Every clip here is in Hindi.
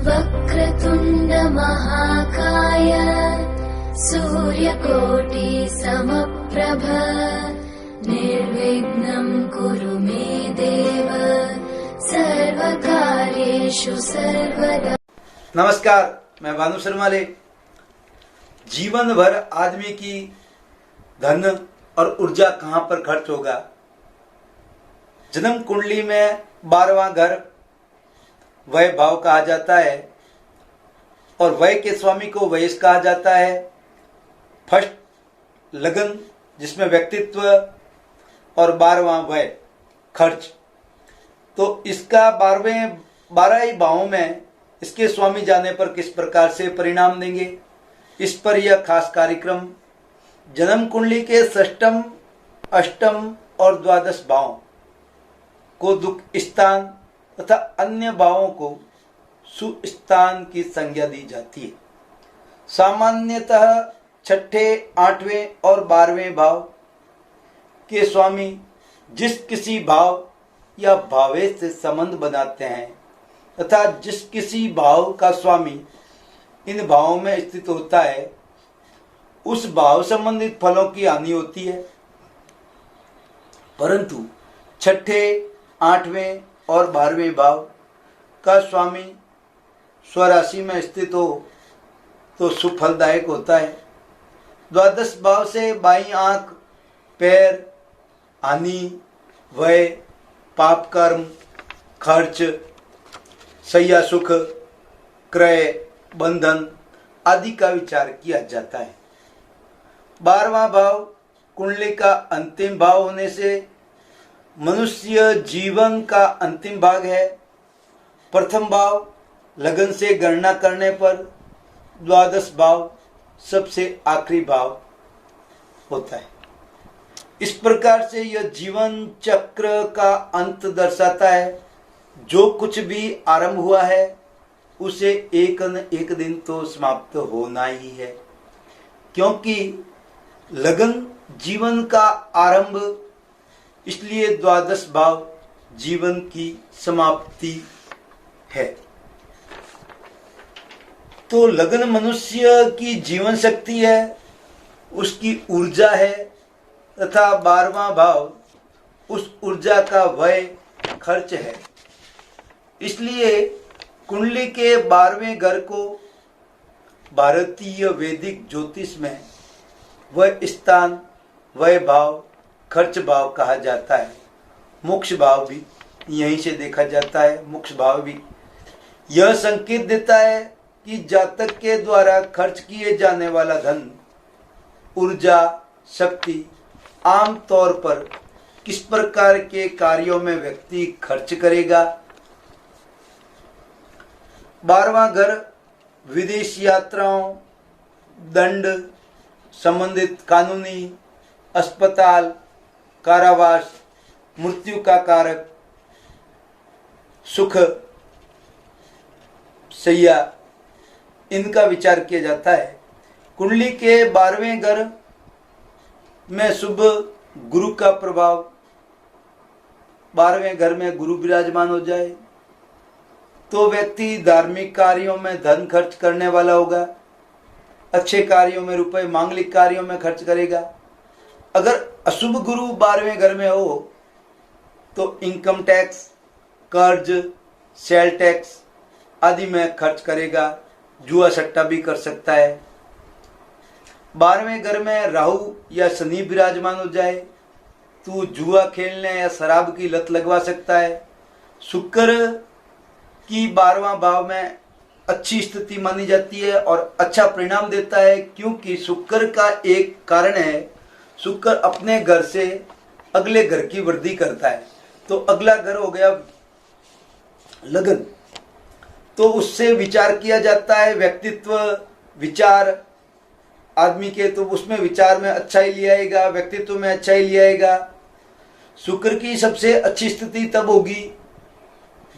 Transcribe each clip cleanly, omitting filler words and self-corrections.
वक्रतुण्ड महाकाय सूर्यकोटि समप्रभ निर्विघ्नं कुरु मे देव सर्वकार्येषु सर्वदा। नमस्कार, मैं भानु शर्माले। जीवन भर आदमी की धन और ऊर्जा कहाँ पर खर्च होगा। जन्म कुंडली में 12वां घर वय भाव कहा जाता है और वय के स्वामी को वयस कहा जाता है। फर्स्ट लगन जिसमें व्यक्तित्व और 12वां वय खर्च, तो इसका 12 ही भावों में इसके स्वामी जाने पर किस प्रकार से परिणाम देंगे, इस पर यह खास कार्यक्रम जन्म कुंडली के षष्टम, अष्टम और द्वादश भावों को दुख स्थान तथा अन्य भावों को सुस्थान की संज्ञा दी जाती है। सामान्यतः छठे, 8वें और 12वें भाव के स्वामी जिस किसी भाव या भावे से संबंध बनाते हैं तथा जिस किसी भाव का स्वामी इन भावों में स्थित होता है, उस भाव संबंधित फलों की हानि होती है। परंतु छठे, 8वें और 12वें भाव का स्वामी स्वराशि में स्थित हो तो सुफलदायक होता है। द्वादश भाव से बाईं आंख, पैर, हानि, वय, पाप कर्म, खर्च, सैया सुख, क्रय, बंधन आदि का विचार किया जाता है। 12वां भाव कुंडली का अंतिम भाव होने से मनुष्य जीवन का अंतिम भाग है। प्रथम भाव लगन से गणना करने पर द्वादश भाव सबसे आखिरी भाव होता है। इस प्रकार से यह जीवन चक्र का अंत दर्शाता है। जो कुछ भी आरंभ हुआ है उसे एक न एक दिन तो समाप्त होना ही है, क्योंकि लगन जीवन का आरंभ, इसलिए द्वादश भाव जीवन की समाप्ति है। तो लगन मनुष्य की जीवन शक्ति है, उसकी ऊर्जा है तथा 12वां भाव उस ऊर्जा का वय खर्च है। इसलिए कुंडली के 12वें घर को भारतीय वैदिक ज्योतिष में वह स्थान, वह भाव, खर्च भाव कहा जाता है। मोक्ष भाव भी यहीं से देखा जाता है। मोक्ष भाव भी यह संकेत देता है कि जातक के द्वारा खर्च किए जाने वाला धन, ऊर्जा, शक्ति आम तौर पर किस प्रकार के कार्यों में व्यक्ति खर्च करेगा। 12वां घर विदेश यात्राओं, दंड संबंधित कानूनी, अस्पताल, कारावास, मृत्यु का कारक, सुख, सैया, इनका विचार किया जाता है। कुंडली के 12वें घर में शुभ गुरु का प्रभाव, 12वें घर में गुरु विराजमान हो जाए तो व्यक्ति धार्मिक कार्यों में धन खर्च करने वाला होगा, अच्छे कार्यों में रुपए, मांगलिक कार्यों में खर्च करेगा। अगर अशुभ गुरु 12वें घर में हो तो इनकम टैक्स, कर्ज, सेल टैक्स आदि में खर्च करेगा, जुआ सट्टा भी कर सकता है। 12वें घर में राहु या शनि विराजमान हो जाए तो जुआ खेलने या शराब की लत लगवा सकता है। शुक्र की 12वां भाव में अच्छी स्थिति मानी जाती है और अच्छा परिणाम देता है, क्योंकि शुक्र का एक कारण है, शुक्र अपने घर से अगले घर की वृद्धि करता है। तो अगला घर हो गया लगन, तो उससे विचार किया जाता है, व्यक्तित्व, विचार आदमी के, तो उसमें विचार में अच्छाई ले आएगा, व्यक्तित्व में अच्छाई ले आएगा। शुक्र की सबसे अच्छी स्थिति तब होगी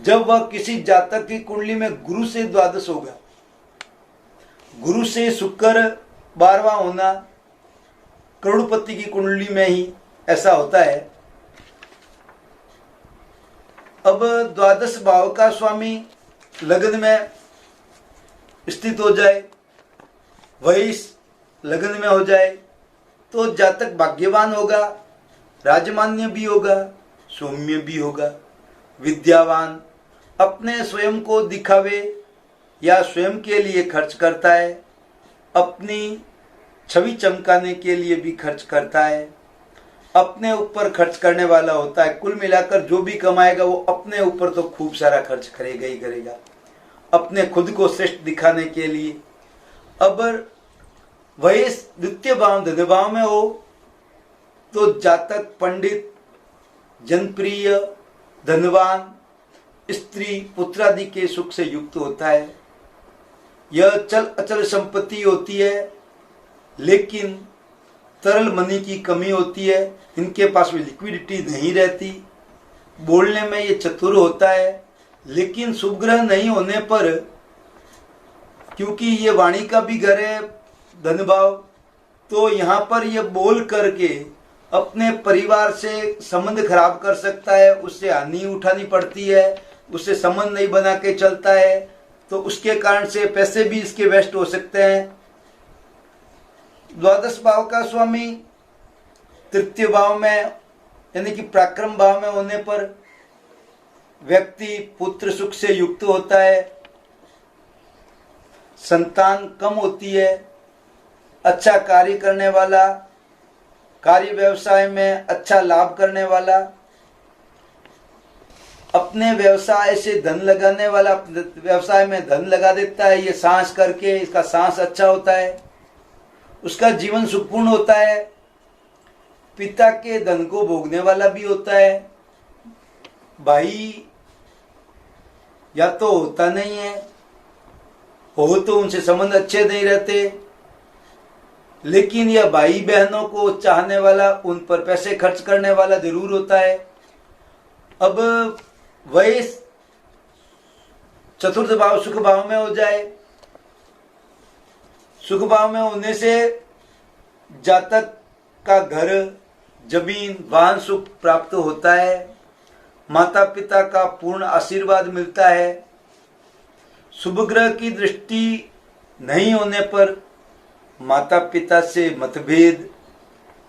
जब वह किसी जातक की कुंडली में गुरु से द्वादश होगा। गुरु से शुक्र 12वां होना करोड़पति की कुंडली में ही ऐसा होता है। अब द्वादश भाव का स्वामी लगन में स्थित हो जाए, वही लगन में हो जाए, तो जातक भाग्यवान होगा, राजमान्य भी होगा, सौम्य भी होगा, विद्यावान, अपने स्वयं को दिखावे या स्वयं के लिए खर्च करता है, अपनी छवि चमकाने के लिए भी खर्च करता है, अपने ऊपर खर्च करने वाला होता है। कुल मिलाकर जो भी कमाएगा वो अपने ऊपर तो खूब सारा खर्च करेगा ही करेगा, अपने खुद को श्रेष्ठ दिखाने के लिए। अब वही द्वितीय भाव धन भाव में हो तो जातक पंडित, जनप्रिय, धनवान, स्त्री, पुत्र आदि के सुख से युक्त होता है। यह चल अचल संपत्ति होती है, लेकिन तरल मनी की कमी होती है, इनके पास में लिक्विडिटी नहीं रहती। बोलने में ये चतुर होता है, लेकिन शुभ ग्रह नहीं होने पर, क्योंकि ये वाणी का भी घर है धन भाव, तो यहाँ पर ये बोल करके अपने परिवार से संबंध खराब कर सकता है, उससे हानि उठानी पड़ती है, उससे संबंध नहीं बना के चलता है, तो उसके कारण से पैसे भी इसके वेस्ट हो सकते हैं। द्वादश भाव का स्वामी तृतीय भाव में यानी कि पराक्रम भाव में होने पर व्यक्ति पुत्र सुख से युक्त होता है, संतान कम होती है, अच्छा कार्य करने वाला, कार्य व्यवसाय में अच्छा लाभ करने वाला, अपने व्यवसाय से धन लगाने वाला व्यवसाय में धन लगा देता है, ये सांस करके इसका सांस अच्छा होता है, उसका जीवन सुखपूर्ण होता है। पिता के धन को भोगने वाला भी होता है। भाई या तो होता नहीं है, हो तो उनसे संबंध अच्छे नहीं रहते, लेकिन यह भाई बहनों को चाहने वाला, उन पर पैसे खर्च करने वाला जरूर होता है। अब वही चतुर्थ भाव सुख भाव में हो जाए, सुख भाव में होने से जातक का घर, जमीन, वाहन सुख प्राप्त होता है, माता पिता का पूर्ण आशीर्वाद मिलता है। शुभ ग्रह की दृष्टि नहीं होने पर माता पिता से मतभेद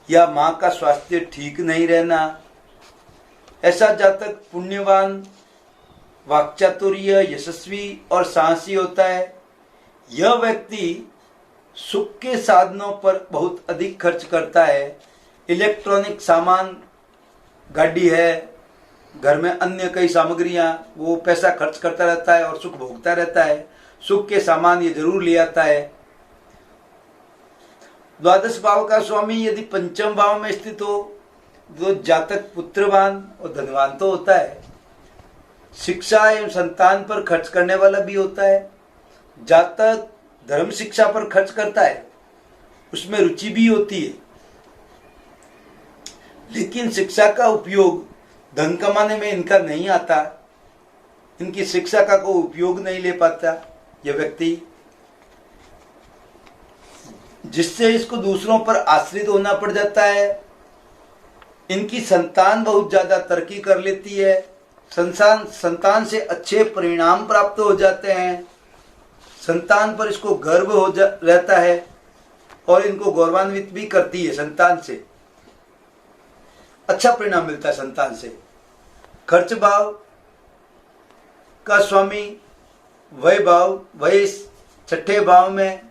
या माँ का स्वास्थ्य ठीक नहीं रहना, ऐसा जातक पुण्यवान, वाक्चातुर्य, यशस्वी और साहसी होता है। यह व्यक्ति सुख के साधनों पर बहुत अधिक खर्च करता है। इलेक्ट्रॉनिक सामान, गाड़ी है, घर में अन्य कई सामग्रियां, वो पैसा खर्च करता रहता है और सुख भोगता रहता है। सुख के सामान ये जरूर ले आता है। द्वादश भाव का स्वामी यदि पंचम भाव में स्थित हो तो जातक पुत्रवान और धनवान तो होता है, शिक्षा एवं संतान पर खर्च करने वाला भी होता है। जातक धर्म शिक्षा पर खर्च करता है, उसमें रुचि भी होती है, लेकिन शिक्षा का उपयोग धन कमाने में इनका नहीं आता, इनकी शिक्षा का कोई उपयोग नहीं ले पाता यह व्यक्ति, जिससे इसको दूसरों पर आश्रित होना पड़ जाता है। इनकी संतान बहुत ज्यादा तरक्की कर लेती है, संतान से अच्छे परिणाम प्राप्त हो जाते हैं, संतान पर इसको गर्व रहता है और इनको गौरवान्वित भी करती है। संतान से अच्छा परिणाम मिलता है संतान से। खर्च भाव का स्वामी वह भाव, वह छठे भाव में,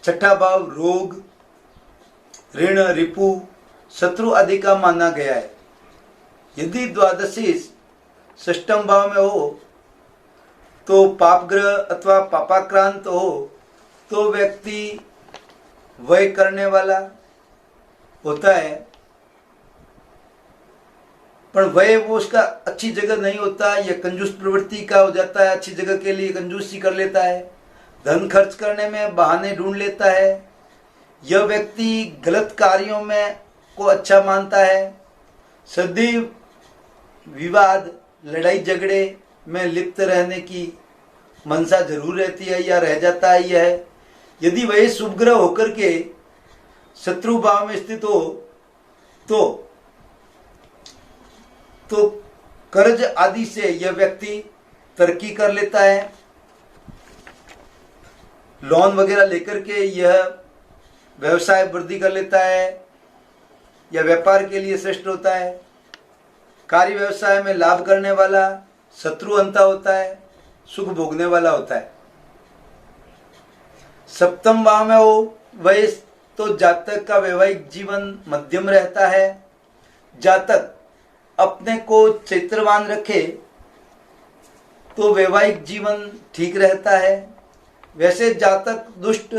छठा भाव रोग, ऋण, रिपु, शत्रु आदि का माना गया है। यदि द्वादशी षष्ठम भाव में हो तो पाप ग्रह अथवा पापाक्रांत हो तो व्यक्ति वह करने वाला होता है, पर वह वो उसका अच्छी जगह नहीं होता, यह कंजूस प्रवृत्ति का हो जाता है, अच्छी जगह के लिए कंजूसी कर लेता है, धन खर्च करने में बहाने ढूंढ लेता है। यह व्यक्ति गलत कार्यों में को अच्छा मानता है, सदैव विवाद, लड़ाई झगड़े में लिप्त रहने की मनसा जरूर रहती है या रह जाता है। यह यदि वही शुभ ग्रह होकर के शत्रु भाव में स्थित हो तो कर्ज आदि से यह व्यक्ति तरक्की कर लेता है। लोन वगैरह लेकर के यह व्यवसाय वृद्धि कर लेता है या व्यापार के लिए श्रेष्ठ होता है। कार्य व्यवसाय में लाभ करने वाला, शत्रु अंता होता है, सुख भोगने वाला होता है। सप्तम भाव में हो वह तो जातक का वैवाहिक जीवन मध्यम रहता है। जातक अपने को चैत्रवान रखे तो वैवाहिक जीवन ठीक रहता है। वैसे जातक दुष्ट,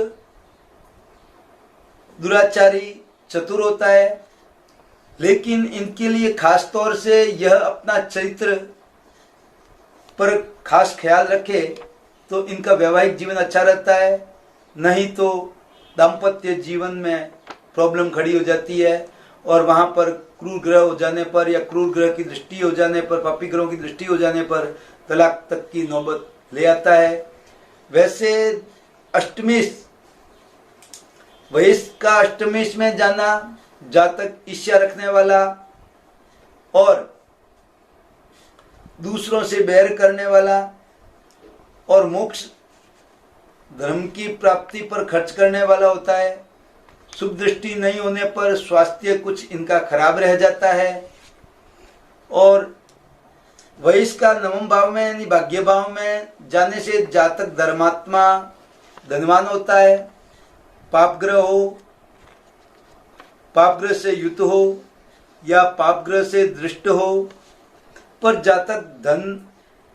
दुराचारी, चतुर होता है, लेकिन इनके लिए खास तौर से यह अपना चरित्र पर खास ख्याल रखे तो इनका वैवाहिक जीवन अच्छा रहता है। नहीं तो दाम्पत्य जीवन में प्रॉब्लम खड़ी हो जाती है और वहाँ पर क्रूर ग्रह हो जाने पर या क्रूर ग्रह की दृष्टि हो जाने पर, पापी ग्रहों की दृष्टि हो जाने पर तलाक तक की नौबत ले आता है। वैसे अष्टमेश, वयस्क का अष्टमेश में जाना जातक ईर्ष्या रखने वाला और दूसरों से बैर करने वाला और मोक्ष धर्म की प्राप्ति पर खर्च करने वाला होता है। शुभ दृष्टि नहीं होने पर स्वास्थ्य कुछ इनका खराब रह जाता है। और वयस्क का नवम भाव में यानी भाग्य भाव में जाने से जातक धर्मात्मा, धनवान होता है। पाप ग्रह हो, पाप ग्रह से युत हो या पाप ग्रह से दृष्ट हो पर जातक धन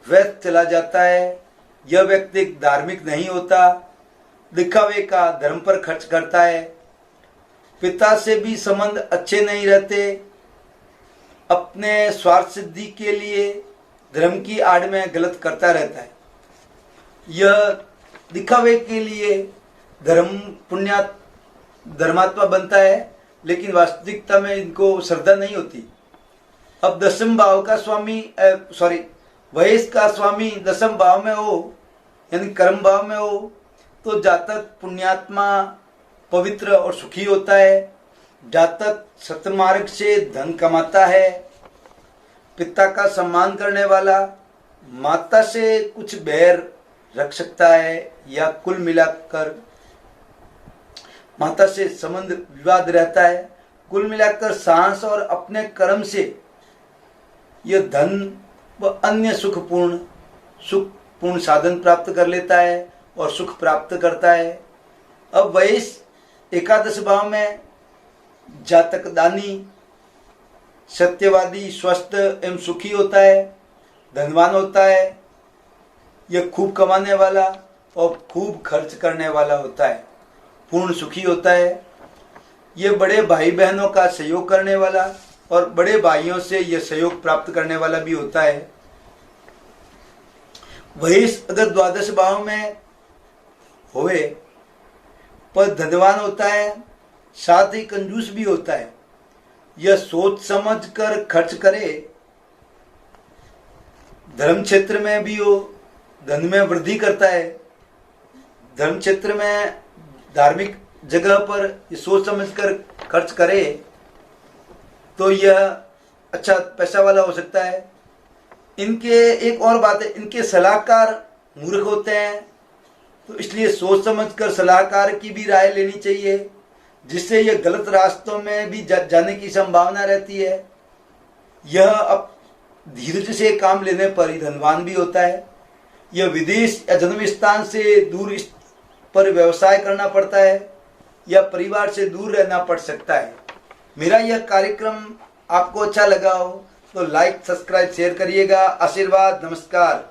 व्यर्थ चला जाता है। यह व्यक्ति धार्मिक नहीं होता, दिखावे का धर्म पर खर्च करता है। पिता से भी संबंध अच्छे नहीं रहते, अपने स्वार्थ सिद्धि के लिए धर्म की आड़ में गलत करता रहता है। यह दिखावे के लिए धर्मात्मा बनता है, लेकिन वास्तविकता में इनको श्रद्धा नहीं होती। अब दसम भाव का स्वामी वयस्क का स्वामी दसम भाव में हो यानी कर्म भाव में हो तो जातक पुण्यात्मा, पवित्र और सुखी होता है। जातक सतमार्ग से धन कमाता है, पिता का सम्मान करने वाला, माता से कुछ बैर रख सकता है या कुल मिलाकर माता से संबंध विवाद रहता है। कुल मिलाकर साहस और अपने कर्म से यह धन व अन्य सुखपूर्ण साधन प्राप्त कर लेता है और सुख प्राप्त करता है। अब वयस्क एकादश भाव में जातक दानी, सत्यवादी, स्वस्थ एवं सुखी होता है, धनवान होता है। यह खूब कमाने वाला और खूब खर्च करने वाला होता है, पूर्ण सुखी होता है। यह बड़े भाई बहनों का सहयोग करने वाला और बड़े भाइयों से यह सहयोग प्राप्त करने वाला भी होता है। वयस्क अगर द्वादश भाव में होवे पर धनवान होता है, साथ ही कंजूस भी होता है। यह सोच समझ कर खर्च करे, धर्म क्षेत्र में भी हो, धन में वृद्धि करता है। धर्म क्षेत्र में धार्मिक जगह पर ये सोच समझ कर खर्च करे तो यह अच्छा पैसा वाला हो सकता है। इनके एक और बात है, इनके सलाहकार मूर्ख होते हैं, तो इसलिए सोच समझकर सलाहकार की भी राय लेनी चाहिए, जिससे यह गलत रास्तों में भी जाने की संभावना रहती है। यह अब धीरज से काम लेने पर ही धनवान भी होता है। यह विदेश या जन्म स्थान से दूर पर व्यवसाय करना पड़ता है या परिवार से दूर रहना पड़ सकता है। मेरा यह कार्यक्रम आपको अच्छा लगा हो तो लाइक, सब्सक्राइब, शेयर करिएगा। आशीर्वाद, नमस्कार।